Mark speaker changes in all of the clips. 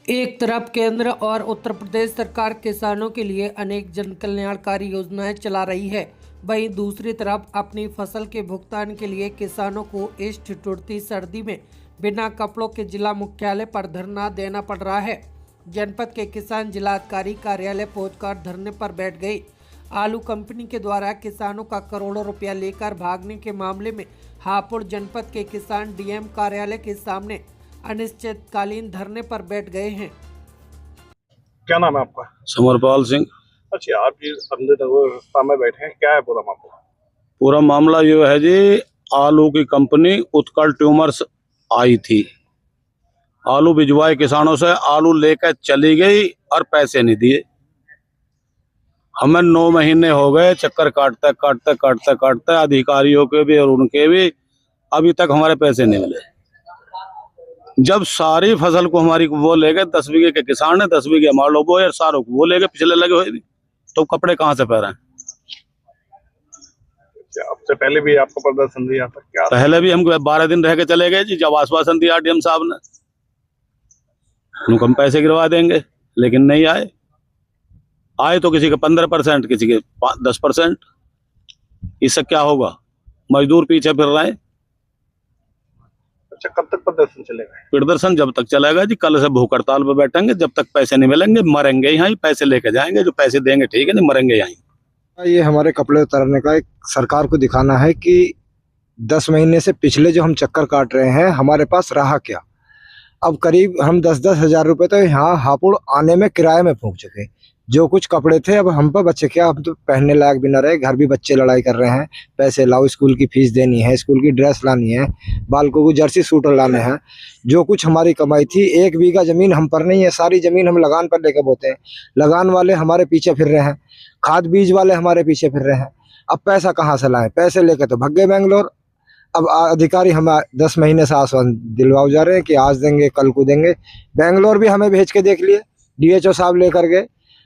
Speaker 1: एक तरफ केंद्र और उत्तर प्रदेश सरकार किसानों के लिए अनेक जन कल्याणकारी योजनाएं चला रही है, वहीं दूसरी तरफ अपनी फसल के भुगतान के लिए किसानों को इस ठिठुरती सर्दी में बिना कपड़ों के जिला मुख्यालय पर धरना देना पड़ रहा है। जनपद के किसान जिलाधिकारी कार्यालय पहुंचकर धरने पर बैठ गए। आलू कंपनी के द्वारा किसानों का करोड़ों रुपया लेकर भागने के मामले में हापुड़ जनपद के किसान डीएम कार्यालय के सामने अनिश्चितकालीन धरने पर बैठ गए हैं।
Speaker 2: क्या नाम है आपका?
Speaker 3: समरपाल सिंह।
Speaker 2: अच्छा, आप ये रास्ता में बैठे हैं, क्या है पूरा मामला?
Speaker 3: पूरा मामला ये है जी, आलू की कंपनी उत्कल ट्यूमर्स आई थी, आलू भिजवाए किसानों से, आलू लेकर चली गई और पैसे नहीं दिए। हमें 9 महीने हो गए चक्कर काटते काटते काटते काटते, अधिकारियों के भी और उनके भी, अभी तक हमारे पैसे नहीं मिले। जब सारी फसल को हमारी वो ले गए, 10 बीघे के किसान है, 10 बीघे हमारे लोग वो, सारों को वो ले गए, पिछले लगे हुए भी, तो कपड़े कहाँ से पहने?
Speaker 2: आपसे पहले भी आपको प्रदर्शन दिया था क्या?
Speaker 3: पहले भी हम 12 दिन रह के चले गए जी, जब आश्वासन दिया डीएम साहब ने उनको हम पैसे गिरवा देंगे, लेकिन नहीं आए। आए तो किसी के 15%, किसी के 10%। इससे क्या होगा? मजदूर पीछे फिर रहे हैं।
Speaker 2: अच्छा, कब तक प्रदर्शन चलेगा?
Speaker 3: प्रदर्शन जब तक चलेगा जी, कल से भूख हड़ताल पर बैठेंगे, जब तक पैसे नहीं मिलेंगे मरेंगे यहाँ ही। पैसे लेके जाएंगे, जो पैसे देंगे ठीक है, नहीं मरेंगे यहाँ।
Speaker 4: ये हमारे कपड़े उतारने का एक सरकार को दिखाना है कि 10 महीने से पिछले जो हम चक्कर काट रहे हैं, हमारे पास रहा क्या। अब करीब हम 10-10 हजार रुपए तो यहाँ हापुड़ आने में किराए में फूंक चुके। जो कुछ कपड़े थे अब हम पर बच्चे क्या, हम तो पहनने लायक भी न रहे। घर भी बच्चे लड़ाई कर रहे हैं, पैसे लाओ, स्कूल की फीस देनी है, स्कूल की ड्रेस लानी है, बालकों को जर्सी सूटर लाने हैं। जो कुछ हमारी कमाई थी, 1 बीघा जमीन हम पर नहीं है, सारी जमीन हम लगान पर लेकर बोते हैं। लगान वाले हमारे पीछे फिर रहे हैं, खाद बीज वाले हमारे पीछे फिर रहे हैं। अब पैसा कहाँ से लाएं? पैसे लेकर तो भग गए बेंगलोर। अब अधिकारी हमें 10 महीने से आश्वासन दिलवाओ जा रहे हैं कि आज देंगे, कल को देंगे। बेंगलोर भी हमें भेज के देख लिए, डीएचओ साहब लेकर गए,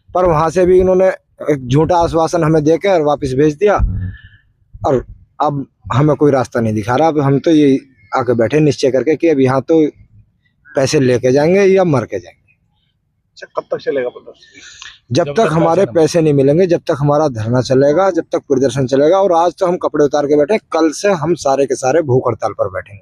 Speaker 4: पर वहां से भी इन्होंने एक झूठा आश्वासन हमें देकर और वापस भेज दिया। और अब हमें कोई रास्ता नहीं दिखा रहा। अब हम तो ये आके बैठे निश्चय करके कि अब यहाँ तो पैसे लेके जाएंगे या मर के जाएंगे।
Speaker 2: अच्छा, कब तक चलेगा प्रदर्शन?
Speaker 4: जब तक हमारे पैसे नहीं मिलेंगे, जब तक हमारा धरना चलेगा, जब तक प्रदर्शन चलेगा। और आज तो हम कपड़े उतार के बैठे, कल से हम सारे के सारे भूख हड़ताल पर बैठेंगे।